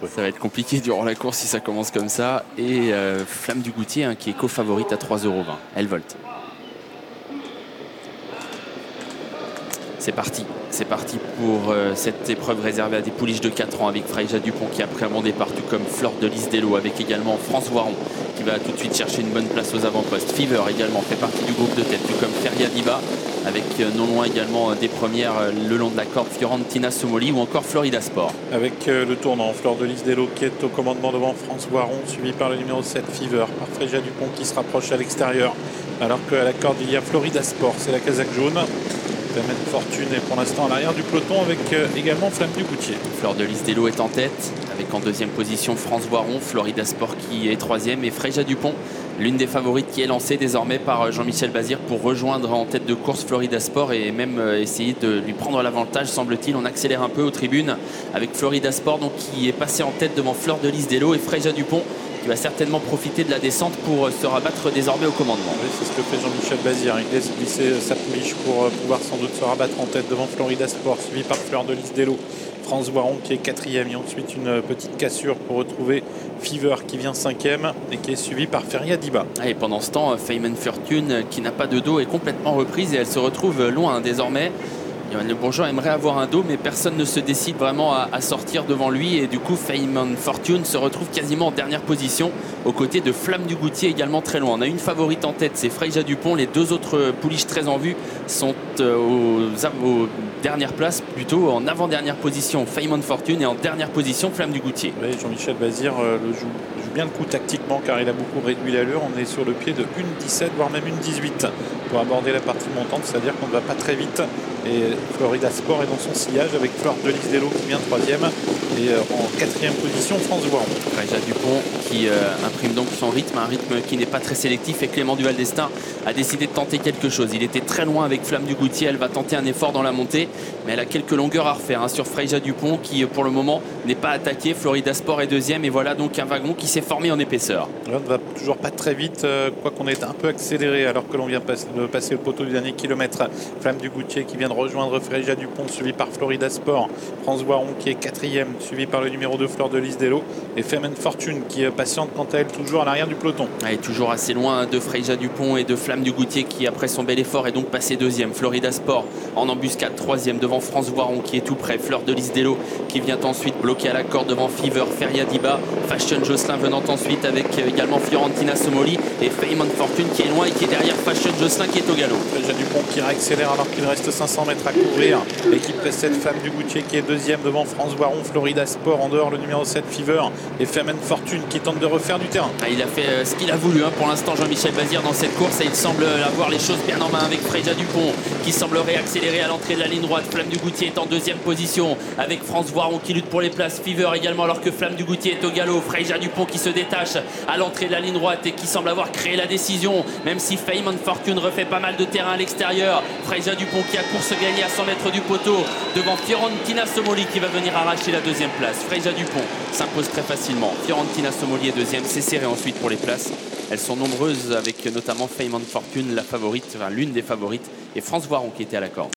peu. Ça va être compliqué durant la course si ça commence comme ça. Et Flamme du Goutier qui est co-favorite à 3,20 €. Elle volte. C'est parti pour cette épreuve réservée à des pouliches de 4 ans avec Freja Dupont qui a pris un bon départ, tout comme Fleur de Lys Dello, avec également France Voiron qui va tout de suite chercher une bonne place aux avant-postes. Fever également fait partie du groupe de tête, tout comme Feria Diba, avec non loin également des premières le long de la corde Fiorentina Somoli ou encore Florida Sport. Avec le tournant, Fleur de Lys Dello qui est au commandement devant France Voiron, suivi par le numéro 7 Fever, par Freja Dupont qui se rapproche à l'extérieur, alors qu'à la corde il y a Florida Sport, c'est la casaque jaune. Femen Fortune est pour l'instant à l'arrière du peloton avec également Flamme du Goutier. Fleur de Lys Dello est en tête, avec en deuxième position France Voiron, Florida Sport qui est troisième et Freja Dupont, l'une des favorites qui est lancée désormais par Jean-Michel Bazir pour rejoindre en tête de course Florida Sport et même essayer de lui prendre l'avantage, semble-t-il. On accélère un peu aux tribunes avec Florida Sport donc, qui est passé en tête devant Fleur de Lys Dello et Freja Dupont qui va certainement profiter de la descente pour se rabattre désormais au commandement. Oui, c'est ce que fait Jean-Michel Bazir. Il laisse glisser sa pouliche pour pouvoir sans doute se rabattre en tête devant Florida Sport, suivi par Fleur de Lys Dello. France Voiron qui est quatrième et ensuite une petite cassure pour retrouver Fever qui vient cinquième et qui est suivi par Feria Diba. Et pendant ce temps, Femen Fortune qui n'a pas de dos est complètement reprise et elle se retrouve loin désormais. Le bourgeois aimerait avoir un dos, mais personne ne se décide vraiment à sortir devant lui. Et du coup, Feynman Fortune se retrouve quasiment en dernière position, aux côtés de Flamme du Goutier également très loin. On a une favorite en tête, c'est Freja Dupont. Les deux autres pouliches très en vue sont aux dernières places, plutôt en avant-dernière position Feynman Fortune et en dernière position Flamme du Goutier. Oui, Jean-Michel Bazir joue bien le coup tactiquement car il a beaucoup réduit l'allure. On est sur le pied de 1,17 voire même 1,18 pour aborder la partie montante, c'est-à-dire qu'on ne va pas très vite. Et Florida Sport est dans son sillage avec Fleur de Lys Dello qui vient troisième et en quatrième position France Voiron. Freja Dupont qui imprime donc son rythme, un rythme qui n'est pas très sélectif et Clément Duval d'Estaing a décidé de tenter quelque chose. Il était très loin avec Flamme du Goutier, elle va tenter un effort dans la montée, mais elle a quelques longueurs à refaire sur Freja Dupont qui pour le moment n'est pas attaqué. Florida Sport est deuxième et voilà donc un wagon qui s'est formé en épaisseur. On ne va toujours pas très vite, quoi qu'on ait un peu accéléré alors que l'on vient de passer le poteau du dernier kilomètre. Flamme du Goutier qui vient de rejoindre Freja Dupont, suivi par Florida Sport. France Voiron qui est quatrième, suivi par le numéro 2 Fleur de Lys Dello. Et Femen Fortune qui patiente quant à elle toujours à l'arrière du peloton. Elle est toujours assez loin de Freja Dupont et de Flamme du Goutier qui après son bel effort est donc passé deuxième. Florida Sport en embuscade troisième devant France Voiron qui est tout près. Fleur de Lys Dello qui vient ensuite bloquer à la corde devant Fever, Feria Diba, Fashion Jocelyn venant ensuite avec également Fiorentina Somoli et Feynman Fortune qui est loin et qui est derrière Fashion Jocelyn qui est au galop. Freja Dupont qui réaccélère alors qu'il reste 500 mètres à couvrir et qui précède Flamme du Goutier qui est deuxième devant France Voiron, Florida Sport en dehors le numéro 7 Fever et Femen Fortune qui tente de refaire du terrain. Il a fait ce qu'il a voulu pour l'instant Jean-Michel Bazir dans cette course et il semble avoir les choses bien en main avec Freja Dupont qui semblerait accélérer à l'entrée de la ligne droite. Flamme du Goutier est en deuxième position avec France Voiron qui lutte pour les places, Fever également alors que Flamme du Goutier est au galop. Freja Dupont qui se détache à l'entrée de la ligne droite et qui semble avoir créé la décision même si Feynman Fortune refait pas mal de terrain à l'extérieur. Freja Dupont qui a course gagnée à 100 mètres du poteau devant Fiorentina Somoli qui va venir arracher la deuxième place. Freja Dupont s'impose très facilement. Fiorentina Somoli est deuxième, c'est serré ensuite pour les places. Elles sont nombreuses avec notamment Feynman Fortune, la favorite, enfin l'une des favorites, et France Voiron qui était à la corde.